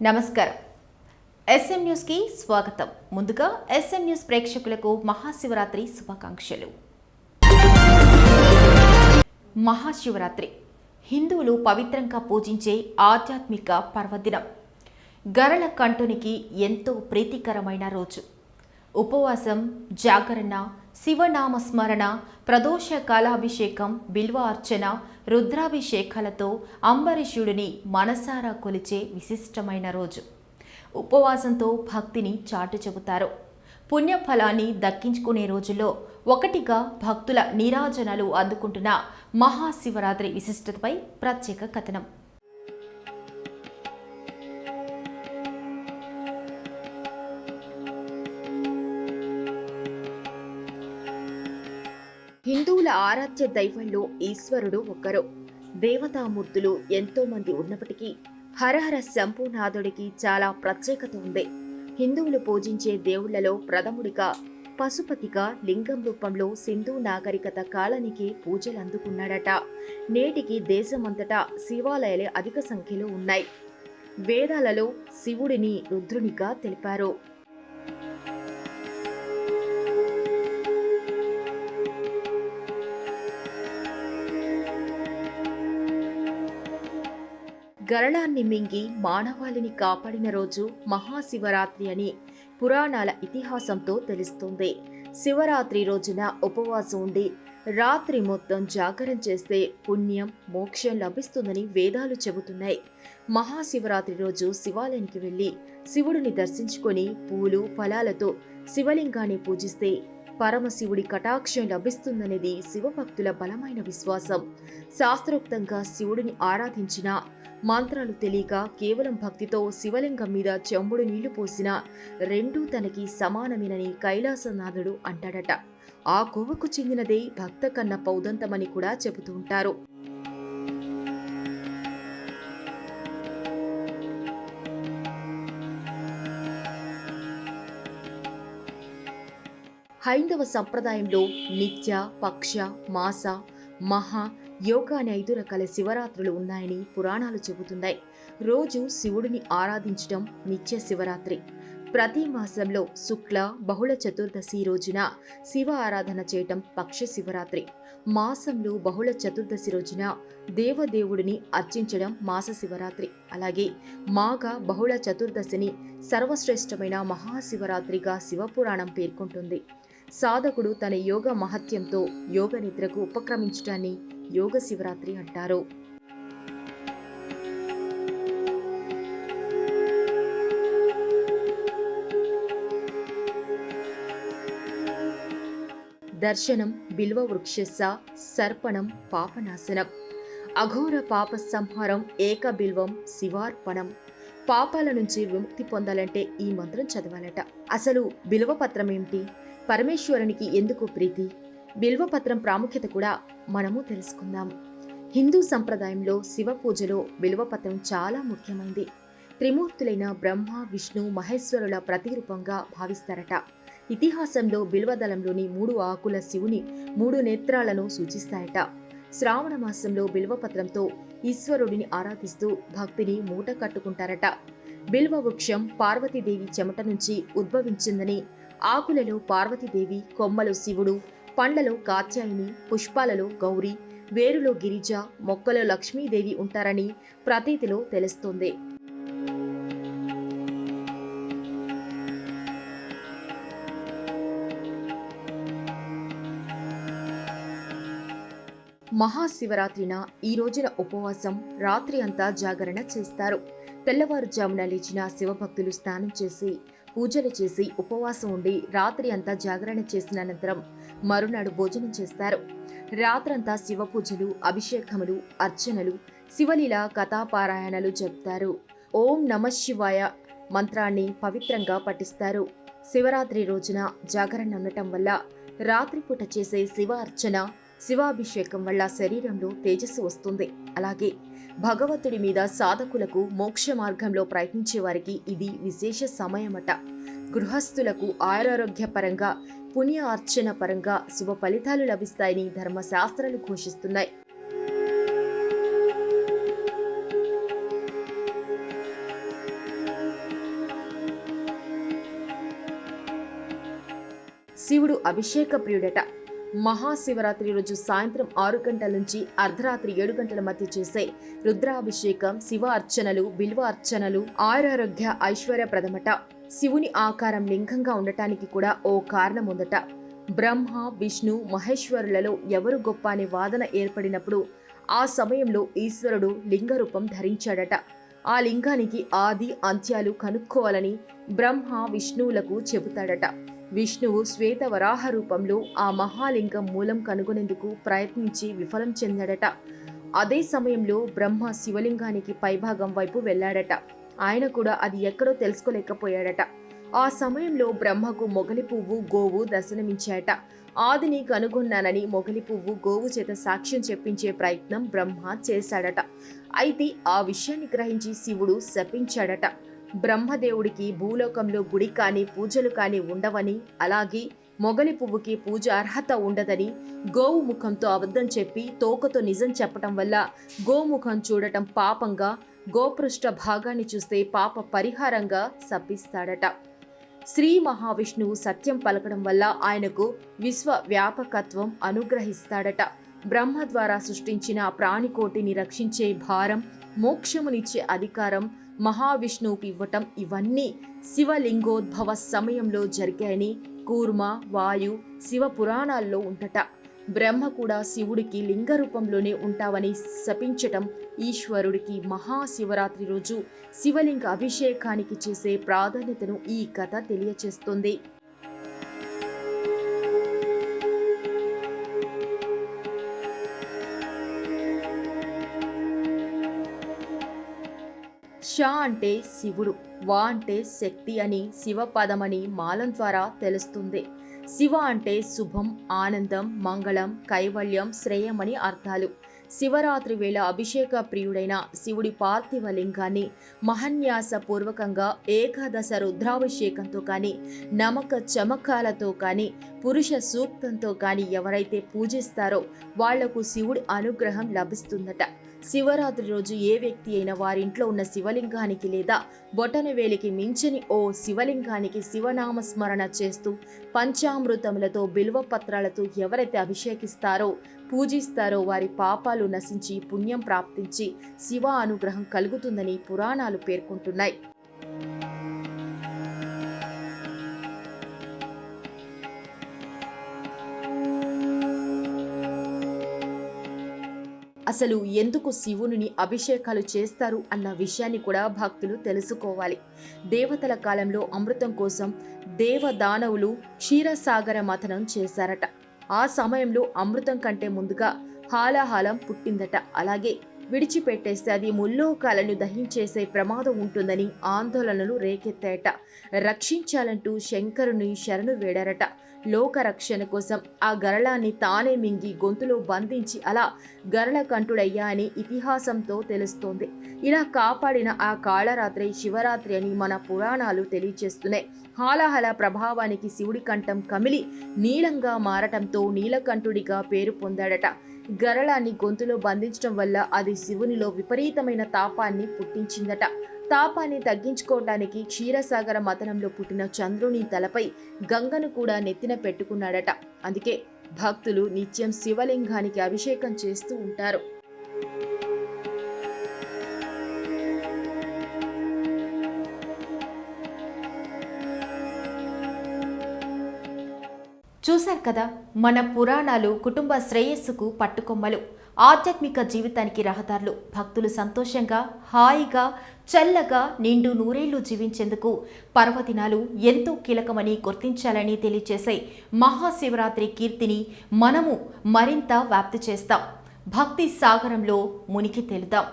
నమస్కారం. S M news కి స్వాగతం. ముందుగా ఎస్ఎం న్యూస్ ప్రేక్షకులకు మహాశివరాత్రి శుభాకాంక్షలు. మహాశివరాత్రి హిందువులు పవిత్రంగా పూజించే ఆధ్యాత్మిక పర్వదినం. గరళ కంఠునికి ఎంతో ప్రీతికరమైన రోజు. ఉపవాసం, జాగరణ, శివనామ స్మరణ, ప్రదోష కాలాభిషేకం, బిల్వ అర్చన, రుద్రాభిషేకాలతో అంబరీషుడిని మనసారా కొలిచే విశిష్టమైన రోజు. ఉపవాసంతో భక్తిని చాటు చెబుతారు. పుణ్యఫలాన్ని దక్కించుకునే రోజుల్లో ఒకటిగా భక్తుల నీరాజనాలు అందుకుంటున్న మహాశివరాత్రి విశిష్టతపై ప్రత్యేక కథనం. హిందువుల ఆరాధ్య దైవంలో ఈశ్వరుడు ఒకరు. దేవతామూర్తులు ఎంతో మంది ఉన్నప్పటికీ హరహర శంభునాథుడికి చాలా ప్రత్యేకత ఉంది. హిందువులు పూజించే దేవుళ్లలో ప్రథముడిగా పశుపతిగా లింగం రూపంలో సింధు నాగరికత కాలానికి పూజలు అందుకున్నాడట. నేటికి దేశమంతటా శివాలయాలు అధిక సంఖ్యలో ఉన్నాయి. వేదాలలో శివుడిని రుద్రునిగా తెలిపారు. గరళాన్ని మింగి మానవాళిని కాపాడిన రోజు మహాశివరాత్రి అని పురాణాల ఇతిహాసంతో తెలుస్తుంది. శివరాత్రి రోజున ఉపవాసం ఉండి రాత్రి మొత్తం జాగరణ చేస్తే పుణ్యం, మోక్షం లభిస్తుందని వేదాలు చెబుతున్నాయి. మహాశివరాత్రి రోజు శివాలయానికి వెళ్లి శివుడిని దర్శించుకొని పూలు, ఫలాలతో శివలింగాన్ని పూజిస్తే పరమశివుడి కటాక్షం లభిస్తుందనేది శివభక్తుల బలమైన విశ్వాసం. శాస్త్రోక్తంగా శివుడిని ఆరాధించిన మంత్రాలు తెలియక కేవలం భక్తితో శివలింగం మీద చెంబుడు నీళ్లు పోసినా రెండూ తనకి సమానమేనని కైలాసనాథుడు అంటాడట. ఆ కోవకు చెందినదే భక్త కన్న పౌదంతమని కూడా చెబుతూ ఉంటారు. హైందవ సంప్రదాయంలో నిత్య, పక్ష, మాస, మహా, యోగ అనే 5 రకాల శివరాత్రులు ఉన్నాయని పురాణాలు చెబుతున్నాయి. రోజు శివుడిని ఆరాధించడం నిత్య శివరాత్రి. ప్రతి మాసంలో శుక్ల బహుళ చతుర్దశి రోజున శివ ఆరాధన చేయటం పక్ష శివరాత్రి. మాసంలో బహుళ చతుర్దశి రోజున దేవదేవుడిని అర్చించడం మాస శివరాత్రి. అలాగే మాఘ బహుళ చతుర్దశిని సర్వశ్రేష్టమైన మహాశివరాత్రిగా శివపురాణం పేర్కొంటుంది. సాధకుడు తన యోగ మహత్యంతో యోగ నిద్రకు ఉపక్రమించడాన్ని యోగ శివరాత్రి అంటారు. దర్శనం, బిల్వ వృక్షస్స సర్పణం, పాపనాశనం, అఘోర పాప సంహారం, ఏక బిల్వం శివార్పణం. పాపాల నుంచి విముక్తి పొందాలంటే ఈ మంత్రం చదవాలట. అసలు బిల్వపత్రం ఏమిటి? పరమేశ్వరునికి ఎందుకు ప్రీతి? బిల్వపత్రం ప్రాముఖ్యత కూడా మనము తెలుసుకుందాం. హిందూ సంప్రదాయంలో శివ పూజలో బిల్వపత్రం చాలా ముఖ్యమైంది. త్రిమూర్తులైన బ్రహ్మ, విష్ణు, మహేశ్వరుల ప్రతిరూపంగా భావిస్తారట. ఇతిహాసంలో బిల్వదళంలోని 3 ఆకుల శివుని 3 నేత్రాలను సూచిస్తాయట. శ్రావణ మాసంలో బిల్వపత్రంతో ఈశ్వరుడిని ఆరాధిస్తూ భక్తిని మూట కట్టుకుంటారట. బిల్వ వృక్షం పార్వతీదేవి చెమట నుంచి ఉద్భవించిందని, ఆకులలో పార్వతీదేవి, కొమ్మలు శివుడు, పండ్లలో కాత్యాయని, పుష్పాలలో గౌరీ, వేరులో గిరిజ, మొక్కలో లక్ష్మీదేవి ఉంటారని ప్రతీతిలో తెలుస్తోంది. మహాశివరాత్రిన ఈ రోజున ఉపవాసం, రాత్రి అంతా జాగరణ చేస్తారు. తెల్లవారుజామున లేచిన శివభక్తులు స్నానం చేసి పూజలు చేసి ఉపవాసం ఉండి రాత్రి అంతా జాగరణ చేసిన అనంతరం మరునాడు భోజనం చేస్తారు. రాత్రంతా శివ పూజలు, అభిషేకములు, అర్చనలు, శివలీల కథాపారాయణలు చెప్తారు. ఓం నమఃశివాయ మంత్రాన్ని పవిత్రంగా పఠిస్తారు. శివరాత్రి రోజున జాగరణ ఉండటం వల్ల రాత్రిపూట చేసే శివ అర్చన, శివాభిషేకం వల్ల శరీరంలో తేజస్సు వస్తుంది. అలాగే భగవంతుడి మీద సాధకులకు మోక్ష మార్గంలో ప్రయత్నించే వారికి ఇది విశేష సమయమట. గృహస్థులకు ఆరోగ్య పరంగా, పుణ్య అర్చన పరంగా శుభ ఫలితాలు లభిస్తాయని ధర్మశాస్త్రాలు ఘోషిస్తున్నాయి. శివుడు అభిషేక ప్రియుడట. మహాశివరాత్రి రోజు సాయంత్రం 6 గంటల నుంచి అర్ధరాత్రి 7 గంటల మధ్య చేసే రుద్రాభిషేకం, శివ అర్చనలు, బిల్వ అర్చనలు ఆయురారోగ్య ఐశ్వర్యప్రదమట. శివుని ఆకారం లింగంగా ఉండటానికి కూడా ఓ కారణం ఉందట. బ్రహ్మ, విష్ణు, మహేశ్వరులలో ఎవరు గొప్ప అనే వాదన ఏర్పడినప్పుడు ఆ సమయంలో ఈశ్వరుడు లింగ రూపం ధరించాడట. ఆ లింగానికి ఆది అంత్యాలు కనుక్కోవాలని బ్రహ్మ విష్ణువులకు చెబుతాడట. విష్ణువు శ్వేత వరాహ రూపంలో ఆ మహాలింగం మూలం కనుగొనేందుకు ప్రయత్నించి విఫలం చెందాడట. అదే సమయంలో బ్రహ్మ శివలింగానికి పైభాగం వైపు వెళ్ళాడట. ఆయన కూడా అది ఎక్కడో తెలుసుకోలేకపోయాడట. ఆ సమయంలో బ్రహ్మకు మొగలి పువ్వు, గోవు దర్శనమించాయట. ఆదిని కనుగొన్నానని మొగలి పువ్వు, గోవు చేత సాక్ష్యం చెప్పించే ప్రయత్నం బ్రహ్మ చేశాడట. అయితే ఆ విషయాన్ని గ్రహించి శివుడు శపించాడట. బ్రహ్మదేవుడికి భూలోకంలో గుడి కాని పూజలు కాని ఉండవని, అలాగే మొగలి పువ్వుకి పూజ అర్హత ఉండదని, గోవు ముఖంతో అబద్ధం చెప్పి తోకతో నిజం చెప్పటం వల్ల గోముఖం చూడటం పాపంగా, గోపృష్ఠ భాగాన్ని చూస్తే పాప పరిహారంగా శపిస్తాడట. శ్రీ మహావిష్ణువు సత్యం పలకడం వల్ల ఆయనకు విశ్వ వ్యాపకత్వం అనుగ్రహిస్తాడట. బ్రహ్మ ద్వారా సృష్టించిన ప్రాణికోటిని రక్షించే భారం, మోక్షమునిచ్చే అధికారం మహావిష్ణువుకి ఇవ్వటం, ఇవన్నీ శివలింగోద్భవ సమయంలో జరిగాయని కూర్మ, వాయు, శివ పురాణాల్లో ఉంటట. బ్రహ్మ కూడా శివుడికి లింగ రూపంలోనే ఉంటావని శపించటం ఈశ్వరుడికి మహాశివరాత్రి రోజు శివలింగ అభిషేకానికి చేసే ప్రాధాన్యతను ఈ కథ తెలియచేస్తుంది. ష అంటే శివుడు, వా అంటే శక్తి అని, శివపదమని మాలం ద్వారా తెలుస్తుంది. శివ అంటే శుభం, ఆనందం, మంగళం, కైవల్యం, శ్రేయమని అర్థాలు. శివరాత్రి వేళ అభిషేక ప్రియుడైన శివుడి పార్థివ లింగాన్ని మహన్యాస పూర్వకంగా ఏకాదశ రుద్రాభిషేకంతో కానీ, నమక చమకాలతో కానీ, పురుష సూక్తంతో కానీ ఎవరైతే పూజిస్తారో వాళ్లకు శివుడి అనుగ్రహం లభిస్తుందట. శివరాత్రి రోజు ఏ వ్యక్తి అయినా వారింట్లో ఉన్న శివలింగానికి లేదా బొటన వేలికి మించని ఓ శివలింగానికి శివనామస్మరణ చేస్తూ పంచామృతములతో, బిల్వ పత్రాలతో ఎవరైతే అభిషేకిస్తారో, పూజిస్తారో వారి పాపాలు నశించి పుణ్యం ప్రాప్తించి శివ అనుగ్రహం కలుగుతుందని పురాణాలు పేర్కొంటున్నాయి. అసలు ఎందుకు శివుని అభిషేకాలు చేస్తారు అన్న విషయాన్ని కూడా భక్తులు తెలుసుకోవాలి. దేవతల కాలంలో అమృతం కోసం దేవదానవులు క్షీరసాగర మథనం చేశారట. ఆ సమయంలో అమృతం కంటే ముందుగా హాలాహలం పుట్టిందట. అలాగే విడిచిపెట్టేస్తే అది ముల్లోకాలను దహించేసే ప్రమాదం ఉంటుందని ఆందోళనలు రేకెత్తాయట. రక్షించాలంటూ శంకరుని శరణు వేడారట. లోకరక్షణ కోసం ఆ గరళాన్ని తానే మింగి గొంతులో బంధించి అలా గరళకంఠుడయ్యా అని ఇతిహాసంతో తెలుస్తోంది. ఇలా కాపాడిన ఆ కాళరాత్రి శివరాత్రి అని మన పురాణాలు తెలియచేస్తున్నాయి. హాలాహల ప్రభావానికి శివుడి కంఠం కమిలి నీలంగా మారటంతో నీలకంఠుడిగా పేరు పొందాడట. గరళాన్ని గొంతులో బంధించడం వల్ల అది శివునిలో విపరీతమైన తాపాన్ని పుట్టించిందట. తాపాన్ని తగ్గించుకోవటానికి క్షీరసాగర మథనంలో పుట్టిన చంద్రుని తలపై గంగను కూడా నెత్తిన పెట్టుకున్నాడట. అందుకే భక్తులు నిత్యం శివలింగానికి అభిషేకం చేస్తూ ఉంటారు. చూశారు కదా, మన పురాణాలు కుటుంబ శ్రేయస్సుకు పట్టుకొమ్మలు, ఆధ్యాత్మిక జీవితానికి రహదారులు. భక్తులు సంతోషంగా, హాయిగా, చల్లగా నిండు నూరేళ్లు జీవించేందుకు పర్వదినాలు ఎంతో కీలకమని గుర్తించాలని తెలియచేసే మహాశివరాత్రి కీర్తిని మనము మరింత వ్యాప్తి చేస్తాం. భక్తి సాగరంలో మునిగి తేలుదాం.